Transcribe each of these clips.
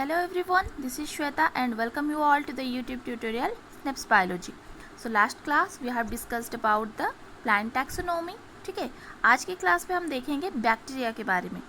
Hello everyone, this is Shweta and welcome you all to the YouTube tutorial SNAPS Biology. So last class we have discussed about the plant taxonomy. ठीक है, आज की class में हम देखेंगे bacteria के बारे में.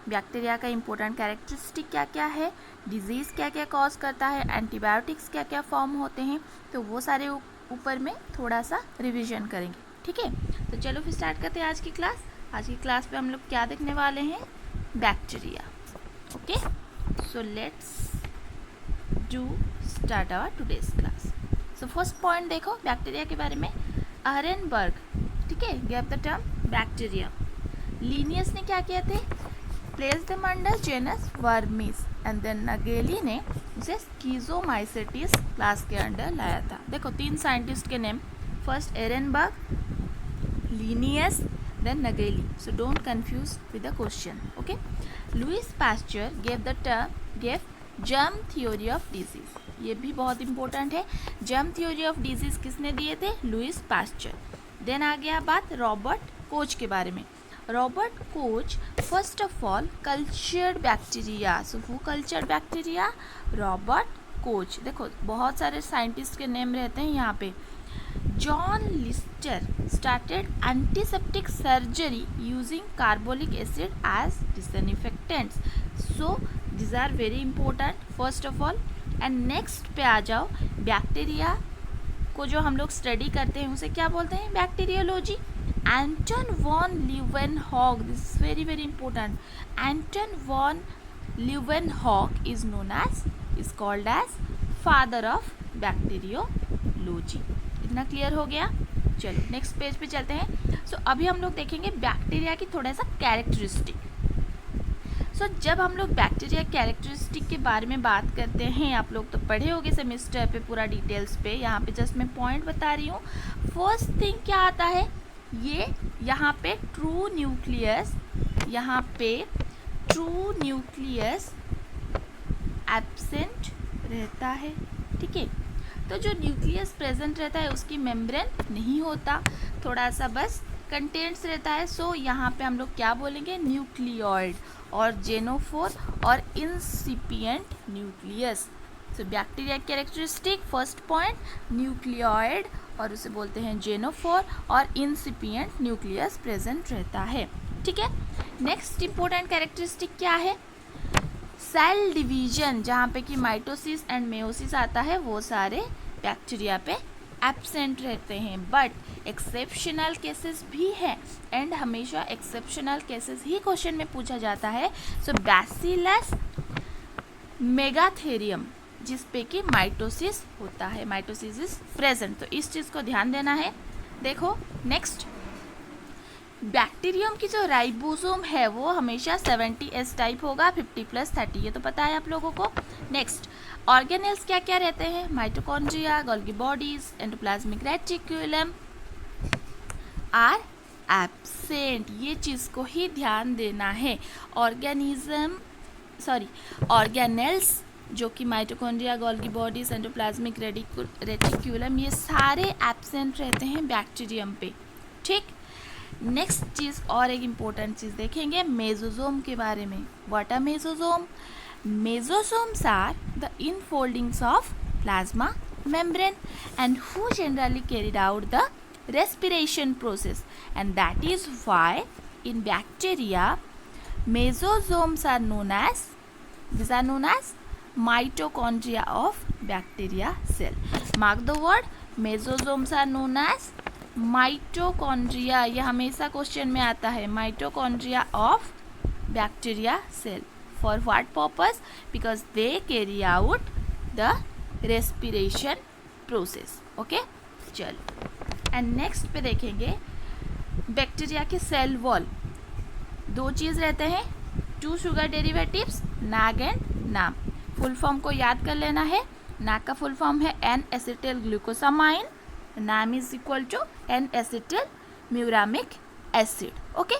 बैक्टीरिया का इम्पोर्टेंट कैरेक्टरिस्टिक क्या क्या है, डिजीज़ क्या क्या कॉज करता है, एंटीबायोटिक्स क्या क्या फॉर्म होते हैं, तो वो सारे ऊपर में थोड़ा सा रिविजन करेंगे. ठीक है, तो चलो फिर स्टार्ट करते हैं आज की क्लास. आज की क्लास पे हम लोग क्या देखने वाले हैं, bacteria. Okay, so let's do start our today's class. So first point देखो बैक्टीरिया के बारे में. अरेनबर्ग, ठीक है, gave the term bacteria. Linnaeus ने क्या किया थे, place them under genus Vermes and then Nageli ने उसे स्कीजोमाइसेटिस क्लास के अंडर लाया था. देखो तीन साइंटिस्ट के name, first Ehrenberg, Linnaeus, then Nageli. So don't confuse with the question. Okay. Louis Pasteur gave germ theory of disease. ये भी बहुत important है. germ theory of disease किसने दिए थे, लुइस पास्चर. देन आ गया बात रॉबर्ट कोच के बारे में. Robert Koch first of all cultured bacteria. So who cultured bacteria, Robert Koch. देखो बहुत सारे साइंटिस्ट के नेम रहते हैं यहाँ पे. John Lister started antiseptic surgery using carbolic acid as disinfectants. So these are very important first of all. And next पे आ जाओ, बैक्टीरिया को जो हम लोग स्टडी करते हैं उसे क्या बोलते हैं, bacteriology. Anton von Leeuwenhoek, this is very very important. Anton von Leeuwenhoek is known as, is called as father of bacteriology. इतना क्लियर हो गया. चलो नेक्स्ट पेज पे चलते हैं. सो अभी हम लोग देखेंगे बैक्टीरिया की थोड़ा सा कैरेक्टरिस्टिक. सो जब हम लोग बैक्टीरिया कैरेक्टरिस्टिक के बारे में बात करते हैं, आप लोग तो पढ़े होंगे सेमेस्टर पे पूरा डिटेल्स पे, यहाँ पे जस्ट मैं पॉइंट बता रही हूँ. फर्स्ट थिंग क्या आता है, ये यहाँ पे ट्रू न्यूक्लियस, यहाँ पे ट्रू न्यूक्लियस एब्सेंट रहता है. ठीक है, तो जो न्यूक्लियस प्रेजेंट रहता है उसकी मेम्ब्रेन नहीं होता, थोड़ा सा बस कंटेंट्स रहता है. सो यहाँ पे हम लोग क्या बोलेंगे, न्यूक्लियोइड और जेनोफोर और incipient nucleus. So bacteria characteristic first point, nucleoid और उसे बोलते हैं जेनोफोर और इंसिपिएंट न्यूक्लियस प्रेजेंट रहता है. ठीक है, नेक्स्ट इंपॉर्टेंट कैरेक्टरिस्टिक क्या है, सेल डिवीजन. जहाँ पे कि माइटोसिस एंड मेयोसिस आता है वो सारे बैक्टीरिया पे एब्सेंट रहते हैं. बट एक्सेप्शनल केसेस भी हैं एंड हमेशा एक्सेप्शनल केसेस ही क्वेश्चन में पूछा जाता है. सो बैसिलस मेगाथेरियम जिस पे कि माइटोसिस होता है, माइटोसिस इज प्रेजेंट, तो इस चीज़ को ध्यान देना है. देखो नेक्स्ट, बैक्टीरियम की जो राइबोसोम है वो हमेशा 70S टाइप होगा, 50+30, ये तो पता है आप लोगों को. नेक्स्ट, ऑर्गेनेल्स क्या क्या रहते हैं, mitochondria, Golgi bodies, endoplasmic reticulum are absent. ये चीज़ को ही ध्यान देना है. ऑर्गेनेल्स जो कि mitochondria, Golgi bodies, endoplasmic reticulum, ये सारे एब्सेंट रहते हैं बैक्टीरियम पे. ठीक, नेक्स्ट चीज़ और एक इम्पोर्टेंट चीज़ देखेंगे मेसोसोम के बारे में. What are mesosome, mesosomes are the infoldings of plasma membrane and who generally carried out the respiration process, and that is why in bacteria mesosomes are known as, these are known as mitochondria of bacteria cell. Mark the word, mesosomes are known as mitochondria. ये हमेशा question में आता है, mitochondria of bacteria cell. For what purpose, because they carry out the respiration process. Okay, चलो and next पे देखेंगे bacteria के cell wall. दो चीज़ रहते हैं, two sugar derivatives, NAG and NAM. Full form को याद कर लेना है. नाग का फुल फॉर्म है N acetyl glucosamine, NAM is equal to N acetyl muramic acid. Okay,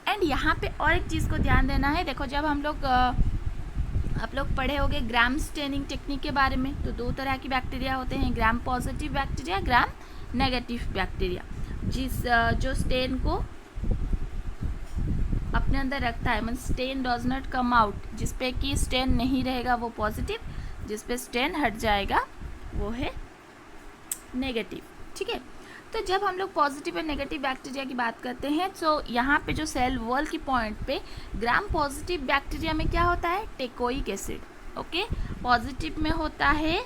and यहाँ पे और एक चीज़ को ध्यान देना है. देखो जब हम लोग आप लोग पढ़े होंगे ग्राम स्टेनिंग टेक्निक के बारे में, तो दो तरह की बैक्टीरिया होते हैं, gram positive bacteria, gram negative bacteria. जिस जो स्टेन को अपने अंदर रखता है, mean stain does not come out, जिस पे कि स्टेन नहीं रहेगा वो पॉजिटिव, जिस पे स्टेन हट जाएगा वो है नेगेटिव। ठीक है, तो जब हम लोग पॉजिटिव और नेगेटिव बैक्टीरिया की बात करते हैं तो यहाँ पे जो सेल वॉल की पॉइंट पे ग्राम पॉजिटिव बैक्टीरिया में क्या होता है, टेकोइक एसिड। ओके, पॉजिटिव में होता है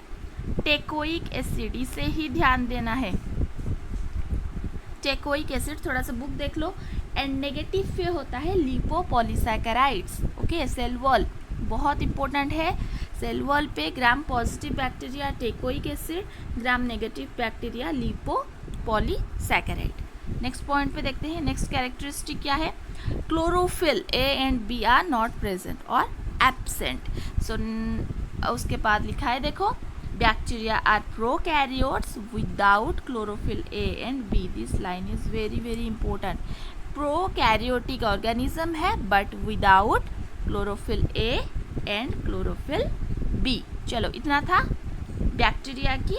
टेकोइक एसिड, इसे ही ध्यान देना है, टेकोइक एसिड, थोड़ा सा बुक देख लो। एंड नेगेटिव पे होता है लिपोपॉलीसैकेराइड्स। ओके, सेल वॉल बहुत इंपॉर्टेंट है, सेल वॉल पे gram positive bacteria teichoic acid, gram negative bacteria lipopolysaccharide. Next point पे देखते हैं, नेक्स्ट कैरेक्टरिस्टिक क्या है, chlorophyll A and B are not present और एब्सेंट। सो उसके बाद लिखा है देखो, bacteria are prokaryotes without chlorophyll A and B. This line is very very important. Prokaryotic organism है but without chlorophyll A and chlorophyll B. चलो इतना था बैक्टीरिया की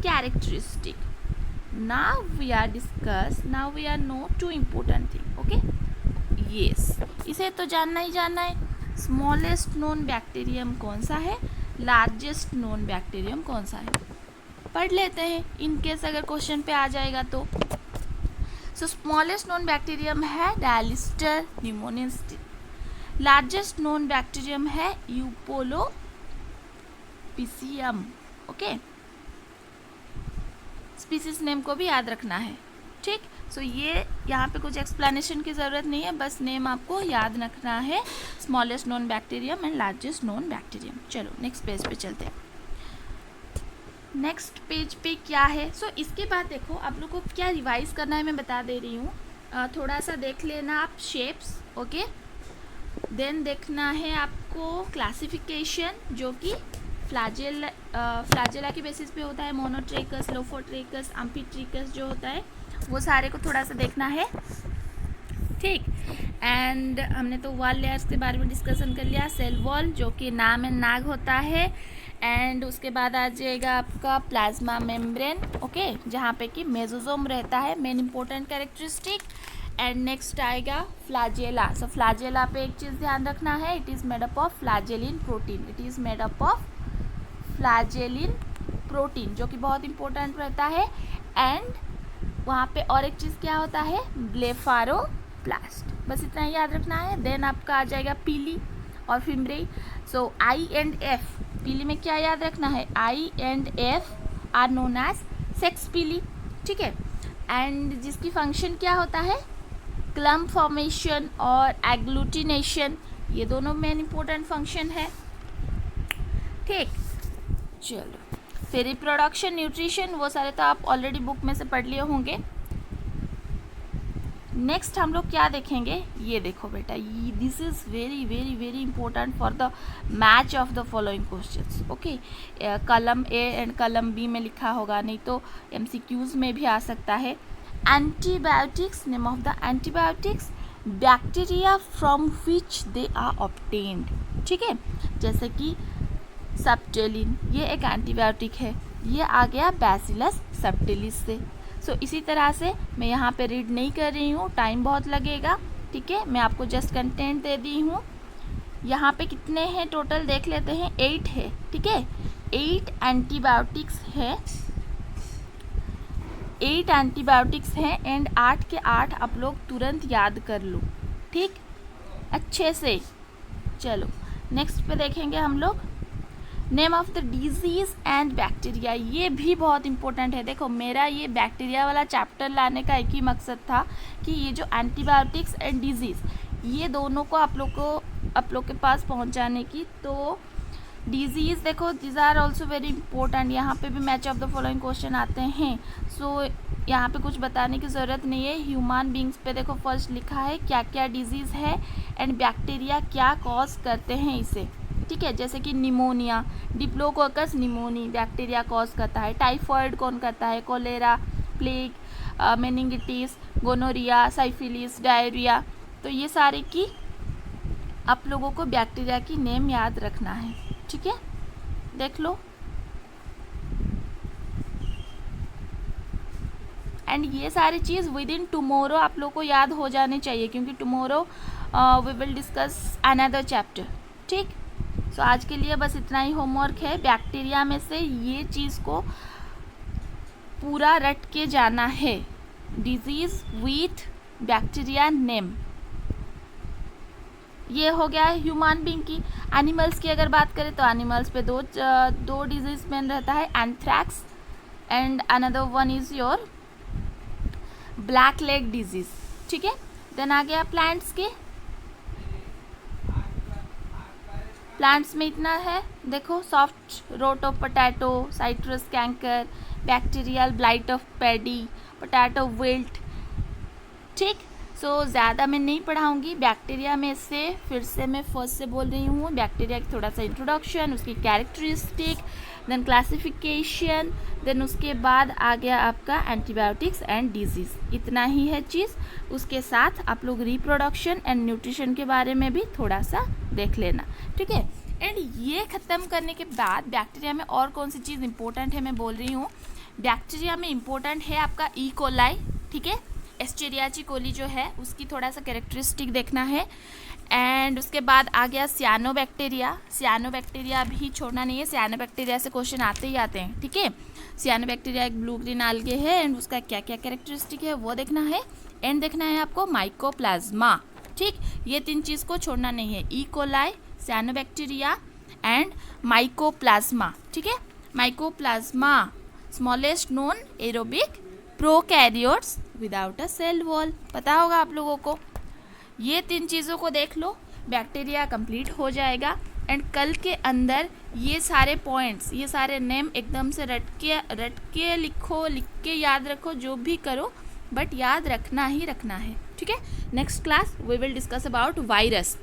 characteristic. Now we are know two important thing. Okay, yes, इसे तो जानना ही जानना है, स्मॉलेस्ट नोन बैक्टीरियम कौन सा है, लार्जेस्ट नोन बैक्टीरियम कौन सा है, पढ़ लेते हैं इन केस अगर क्वेश्चन पे आ जाएगा तो। सो स्मॉलेस्ट नोन बैक्टीरियम है डायलिस्टर न्यूमोनिया। लार्जेस्ट नोन बैक्टीरियम है यूपोलोपिसियम। ओके, स्पीसीज नेम को भी याद रखना है। ठीक, सो ये यहाँ पे कुछ एक्सप्लेनेशन की ज़रूरत नहीं है, बस नेम आपको याद रखना है, smallest known bacterium and largest known bacterium. चलो नेक्स्ट पेज पे चलते हैं। नेक्स्ट पेज पे क्या है, सो इसके बाद देखो आप लोग को क्या रिवाइज करना है मैं बता दे रही हूँ। थोड़ा सा देख लेना आप शेप्स। ओके, देन देखना है आपको क्लासिफिकेशन जो कि फ्लैजेला के बेसिस पे होता है, मोनोट्रेकस, लोफोट्रेकस, एम्फीट्रिकस जो होता है वो सारे को थोड़ा सा देखना है। ठीक, एंड हमने तो वॉल लेयर्स के बारे में डिस्कशन कर लिया, सेल वॉल जो कि नाम एंड नाग होता है, एंड उसके बाद आ जाएगा आपका प्लाज्मा मेम्ब्रेन। ओके, जहाँ पे कि मेसोसोम रहता है, main important characteristic. And next आएगा फ्लैजेला। सो फ्लैजेला पे एक चीज़ ध्यान रखना है, it is made up of flagellin protein, it is made up of flagellin protein जो कि बहुत इंपॉर्टेंट रहता है। एंड वहाँ पे और एक चीज़ क्या होता है, ब्लेफारोप्लास्ट, बस इतना ही याद रखना है। देन आपका आ जाएगा पीली और fimbriae. So I and F, pili में क्या याद रखना है, I and F are known as sex pili. ठीक है, एंड जिसकी फंक्शन क्या होता है, क्लम्प फॉर्मेशन और एग्लूटिनेशन, ये दोनों मेन इंपॉर्टेंट फंक्शन है। ठीक, चलो फिर रिप्रोडक्शन, न्यूट्रिशन, वो सारे तो आप ऑलरेडी बुक में से पढ़ लिए होंगे। नेक्स्ट हम लोग क्या देखेंगे, ये देखो बेटा, this is very very very important for the match of the following questions. Okay, column A and column B में लिखा होगा, नहीं तो MCQs में भी आ सकता है। Antibiotics, name of the antibiotics, bacteria from which they are obtained. ठीक है, जैसे कि सबटेलिन, ये एक एंटीबायोटिक है, ये आ गया बैसिलस सबटिलिस से। सो इसी तरह से मैं यहाँ पे रीड नहीं कर रही हूँ, टाइम बहुत लगेगा। ठीक है, मैं आपको जस्ट कंटेंट दे दी हूँ। यहाँ पे कितने हैं टोटल देख लेते हैं, 8 है। ठीक है, 8 एंटीबायोटिक्स है, 8 एंटीबायोटिक्स हैं एंड 8 के 8 आप लोग तुरंत याद कर लो। ठीक, अच्छे से। चलो नेक्स्ट पे देखेंगे हम लोग, name of the disease and bacteria, ये भी बहुत इंपॉर्टेंट है। देखो मेरा ये बैक्टीरिया वाला चैप्टर लाने का एक ही मकसद था कि ये जो एंटीबायोटिक्स एंड डिजीज़, ये दोनों को आप लोग के पास पहुंचाने की। तो डिजीज़ देखो, these are also very important, यहाँ पे भी match of the following question आते हैं। सो यहाँ पे कुछ बताने की ज़रूरत नहीं है। ह्यूमन बींग्स पे देखो फर्स्ट लिखा है क्या क्या डिजीज़ है एंड बैक्टीरिया क्या कॉज करते हैं इसे। ठीक है, जैसे कि pneumonia, Diplococcus pneumoniae bacteria cause करता है। टाइफॉइड कौन करता है, cholera, plague, meningitis, gonorrhoea, syphilis, diarrhoea. तो ये सारे की आप लोगों को बैक्टीरिया की नेम याद रखना है। ठीक है, देख लो। एंड ये सारी चीज़ विद इन टुमारो आप लोग को याद हो जाने चाहिए, क्योंकि tomorrow we will discuss another chapter, ठीक। सो आज के लिए बस इतना ही होमवर्क है। बैक्टीरिया में से ये चीज़ को पूरा रट के जाना है, डिजीज़ विथ बैक्टीरिया नेम। ये हो गया है ह्यूमन बीइंग की। एनिमल्स की अगर बात करें तो एनिमल्स पे दो डिजीज मेन रहता है, anthrax and another one is your black leg disease, ठीक है। देन आ गया प्लांट्स के। प्लांट्स में इतना है, देखो, soft rot of potato, citrus canker, bacterial blight of paddy, potato wilt, ठीक। सो ज़्यादा मैं नहीं पढ़ाऊँगी। बैक्टीरिया में से फिर से मैं फर्स्ट से बोल रही हूँ, बैक्टीरिया की थोड़ा सा इंट्रोडक्शन, उसकी कैरेक्टरिस्टिक, देन क्लासिफिकेशन, देन उसके बाद आ गया आपका एंटीबायोटिक्स एंड डिजीज़। इतना ही है चीज़। उसके साथ आप लोग रिप्रोडक्शन एंड न्यूट्रिशन के बारे में भी थोड़ा सा देख लेना, ठीक है। एंड ये ख़त्म करने के बाद बैक्टीरिया में और कौन सी चीज़ इंपॉर्टेंट है मैं बोल रही हूँ। बैक्टीरिया में इंपॉर्टेंट है आपका ई कोलाई, ठीक है। एस्चेरियाची कोली जो है उसकी थोड़ा सा कैरेक्टरिस्टिक देखना है। एंड उसके बाद आ गया सियानोबैक्टीरिया। सियानोबैक्टीरिया भी छोड़ना नहीं है, सियानोबैक्टीरिया से क्वेश्चन आते ही आते हैं, ठीक है। सियानोबैक्टीरिया एक ब्लू ग्रीन आल्गे है एंड उसका क्या क्या कैरेक्टरिस्टिक है वो देखना है। एंड देखना है आपको माइकोप्लाज्मा, ठीक। ये तीन चीज़ को छोड़ना नहीं है, E coli, cyanobacteria and mycoplasma, ठीक है। Mycoplasma smallest known aerobic prokaryotes without a cell wall, पता होगा आप लोगों को। ये तीन चीज़ों को देख लो, बैक्टीरिया कंप्लीट हो जाएगा। एंड कल के अंदर ये सारे पॉइंट्स, ये सारे नेम एकदम से रट के लिखो, लिख के याद रखो, जो भी करो बट याद रखना ही रखना है, ठीक है। Next class we will discuss about virus.